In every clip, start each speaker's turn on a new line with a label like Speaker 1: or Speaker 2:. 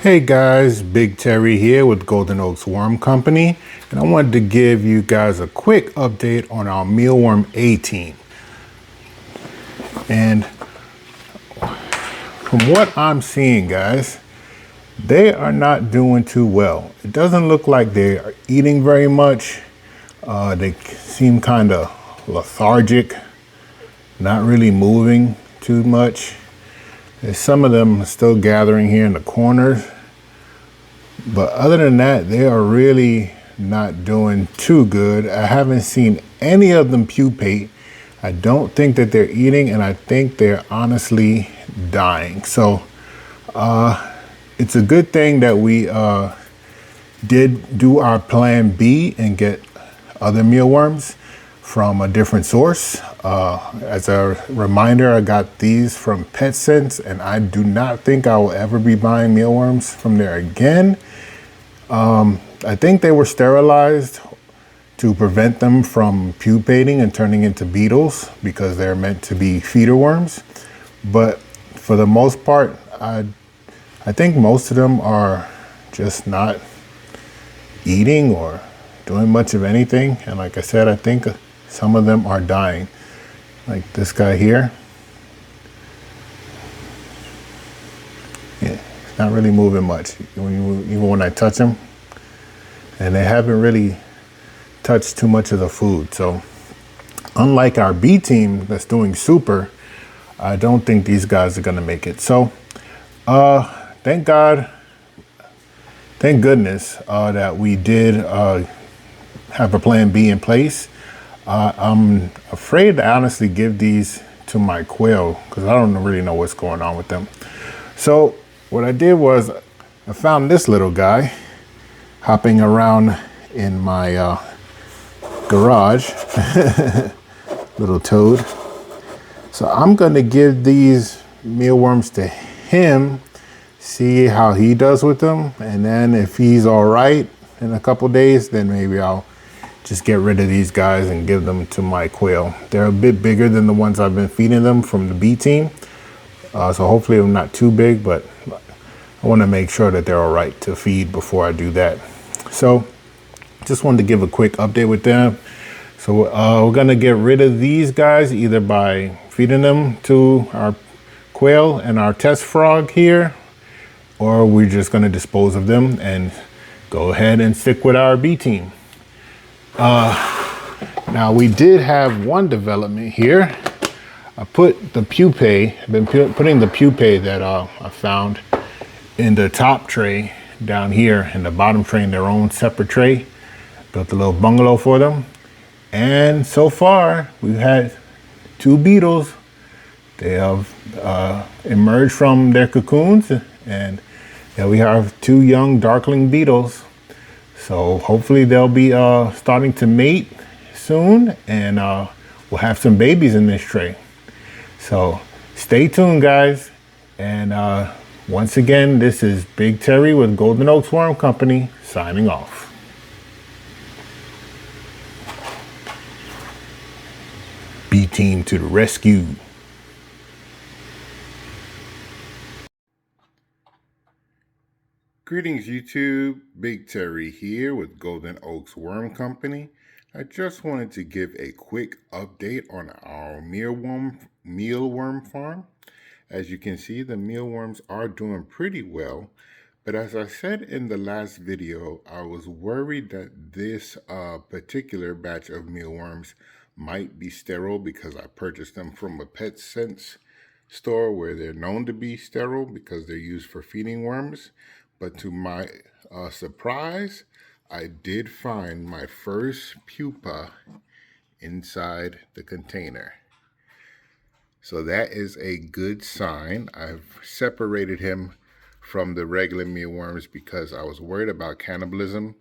Speaker 1: Hey guys, Big Terry here with Golden Oaks Worm Company, and I wanted to give you guys a quick update on our Mealworm A-Team. And from what I'm seeing, guys, they are not doing too well. It doesn't look like they are eating very much. They seem kind of lethargic, not really moving too much. There's some of them still gathering here in the corners. But other than that, they are really not doing too good. I haven't seen any of them pupate. I don't think that they're eating, and I think they're honestly dying. So it's a good thing that we did do our plan B and get other mealworms from a different source. As a reminder, I got these from PetSense, and I do not think I will ever be buying mealworms from there again. I think they were sterilized to prevent them from pupating and turning into beetles because they're meant to be feeder worms. But for the most part, I think most of them are just not eating or doing much of anything. And like I said, I think some of them are dying. Like this guy here. Yeah, he's not really moving much. Even when I touch him. And they haven't really touched too much of the food. So unlike our B team that's doing super, I don't think these guys are gonna make it. So thank God, thank goodness that we did have a plan B in place. I'm afraid to honestly give these to my quail because I don't really know what's going on with them. So what I did was I found this little guy hopping around in my garage, little toad. So I'm gonna give these mealworms to him, see how he does with them, and then if he's all right in a couple days, then maybe I'll just get rid of these guys and give them to my quail. They're a bit bigger than the ones I've been feeding them from the B team, so hopefully I'm not too big, but I want to make sure that they're all right to feed before I do that. So just wanted to give a quick update with them. So we're gonna get rid of these guys either by feeding them to our quail and our test frog here, or we're just gonna dispose of them and go ahead and stick with our B team. Now we did have one development here. I put the pupae, I've been putting the pupae that I found in the top tray down here, and the bottom tray in their own separate tray. Built a little bungalow for them. And so far, we've had 2 beetles. They have emerged from their cocoons, and yeah, we have 2 young darkling beetles. So hopefully they'll be starting to mate soon, and we'll have some babies in this tray. So stay tuned, guys. And once again, this is Big Terry with Golden Oaks Worm Company signing off. B team to the rescue. Greetings YouTube, Big Terry here with Golden Oaks Worm Company. I just wanted to give a quick update on our mealworm farm. As you can see, the mealworms are doing pretty well, but as I said in the last video, I was worried that this particular batch of mealworms might be sterile because I purchased them from a PetSense store where they're known to be sterile because they're used for feeding worms. But to my surprise, I did find my first pupa inside the container. So that is a good sign. I've separated him from the regular mealworms because I was worried about cannibalism.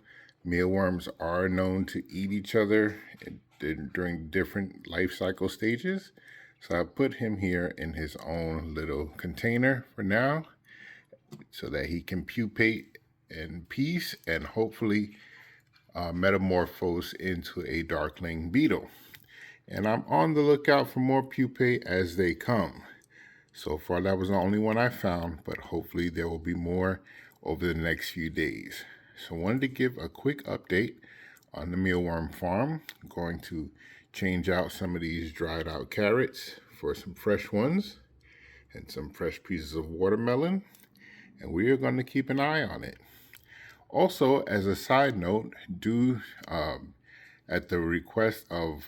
Speaker 1: Mealworms are known to eat each other during different life cycle stages. So I put him here in his own little container for now so that he can pupate in peace and hopefully metamorphose into a darkling beetle. And I'm on the lookout for more pupae as they come. So far, that was the only one I found, but hopefully there will be more over the next few days. So I wanted to give a quick update on the mealworm farm. I'm going to change out some of these dried out carrots for some fresh ones and some fresh pieces of watermelon, and we are going to keep an eye on it. Also, as a side note, at the request of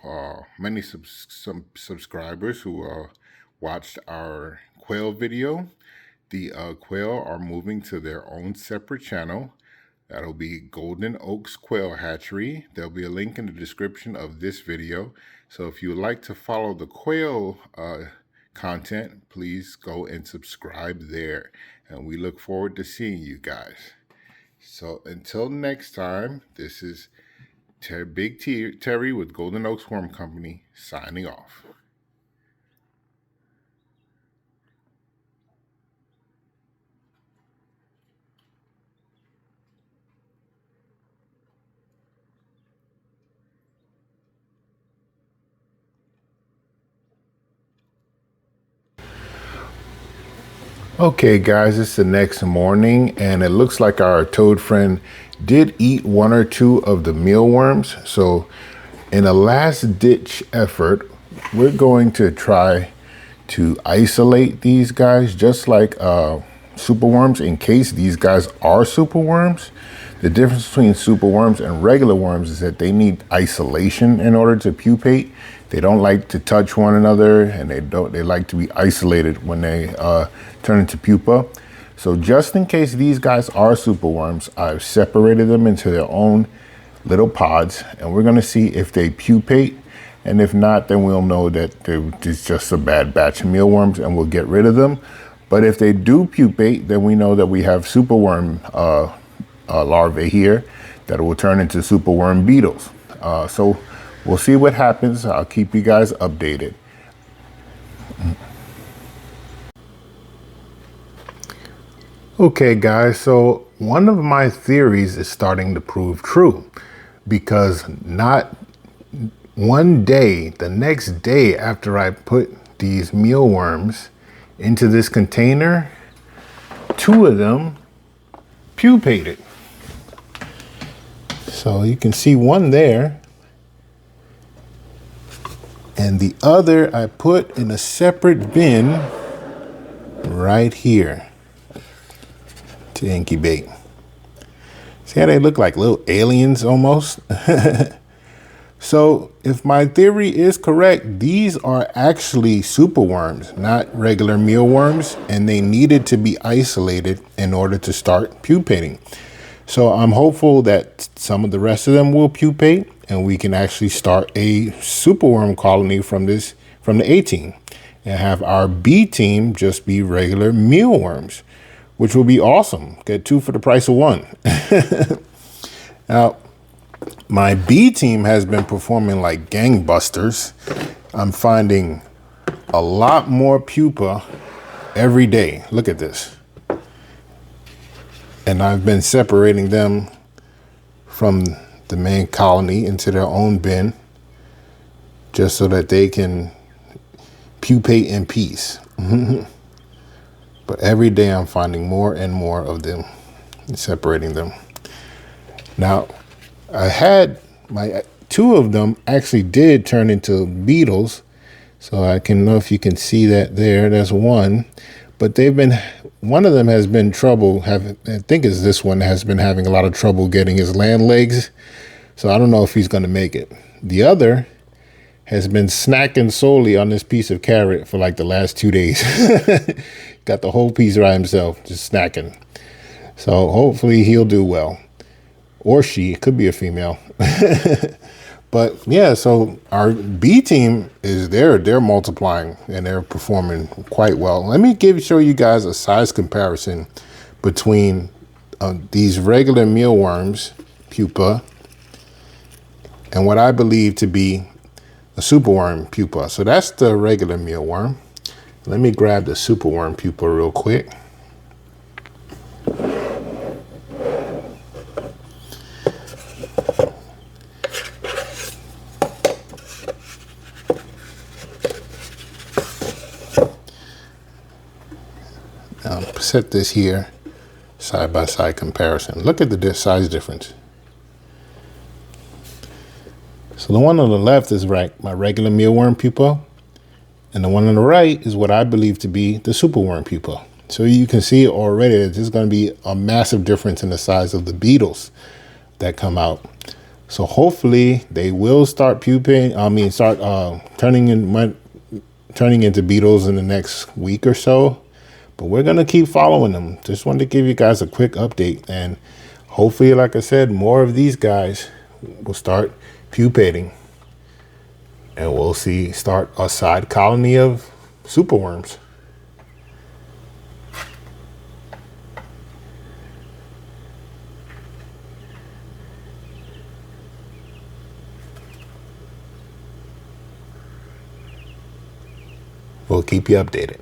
Speaker 1: many some subscribers who watched our quail video, the quail are moving to their own separate channel. That'll be Golden Oaks Quail Hatchery. There'll be a link in the description of this video. So if you would like to follow the quail content, please go and subscribe there. And we look forward to seeing you guys. So until next time, this is Terry with Golden Oaks Worm Company signing off. Okay guys, it's the next morning and it looks like our toad friend did eat one or two of the mealworms. So in a last ditch effort, we're going to try to isolate these guys just like superworms in case these guys are superworms. The difference between superworms and regular worms is that they need isolation in order to pupate. They don't like to touch one another, and they like to be isolated when they turn into pupa. So just in case these guys are superworms, I've separated them into their own little pods, and we're gonna see if they pupate. And if not, then we'll know that it's just a bad batch of mealworms and we'll get rid of them. But if they do pupate, then we know that we have superworm larvae here that will turn into superworm beetles. So we'll see what happens. I'll keep you guys updated. Okay guys, so one of my theories is starting to prove true, because not one day, the next day after I put these mealworms into this container, two of them pupated. So you can see one there, and the other I put in a separate bin right here to incubate. See how they look like little aliens almost? So if my theory is correct, these are actually superworms, not regular mealworms, and they needed to be isolated in order to start pupating. So I'm hopeful that some of the rest of them will pupate and we can actually start a superworm colony from the A-Team and have our B team just be regular mealworms, which will be awesome. Get two for the price of one. Now, my B team has been performing like gangbusters. I'm finding a lot more pupa every day. Look at this. And I've been separating them from the main colony into their own bin just so that they can pupate in peace. But every day I'm finding more and more of them and separating them. Now, I had two of them actually did turn into beetles. So I can know if you can see that there. That's one. But one of them has been I think it's this one, has been having a lot of trouble getting his land legs. So I don't know if he's going to make it. The other has been snacking solely on this piece of carrot for like the last 2 days. Got the whole piece by himself, just snacking. So hopefully he'll do well. Or she, it could be a female. But yeah, so our B team is there. They're multiplying and they're performing quite well. Let me show you guys a size comparison between these regular mealworms, pupa, and what I believe to be a superworm pupa. So that's the regular mealworm. Let me grab the superworm pupa real quick. Set this here Side-by-side comparison. Look at the size difference. So the one on the left is my regular mealworm pupa, and the one on the right is what I believe to be the superworm pupa. So you can see already that there's going to be a massive difference in the size of the beetles that come out. So hopefully they will start puping. Start turning into beetles in the next week or so. But we're going to keep following them. Just wanted to give you guys a quick update. And hopefully, like I said, more of these guys will start pupating. And we'll start a side colony of superworms. We'll keep you updated.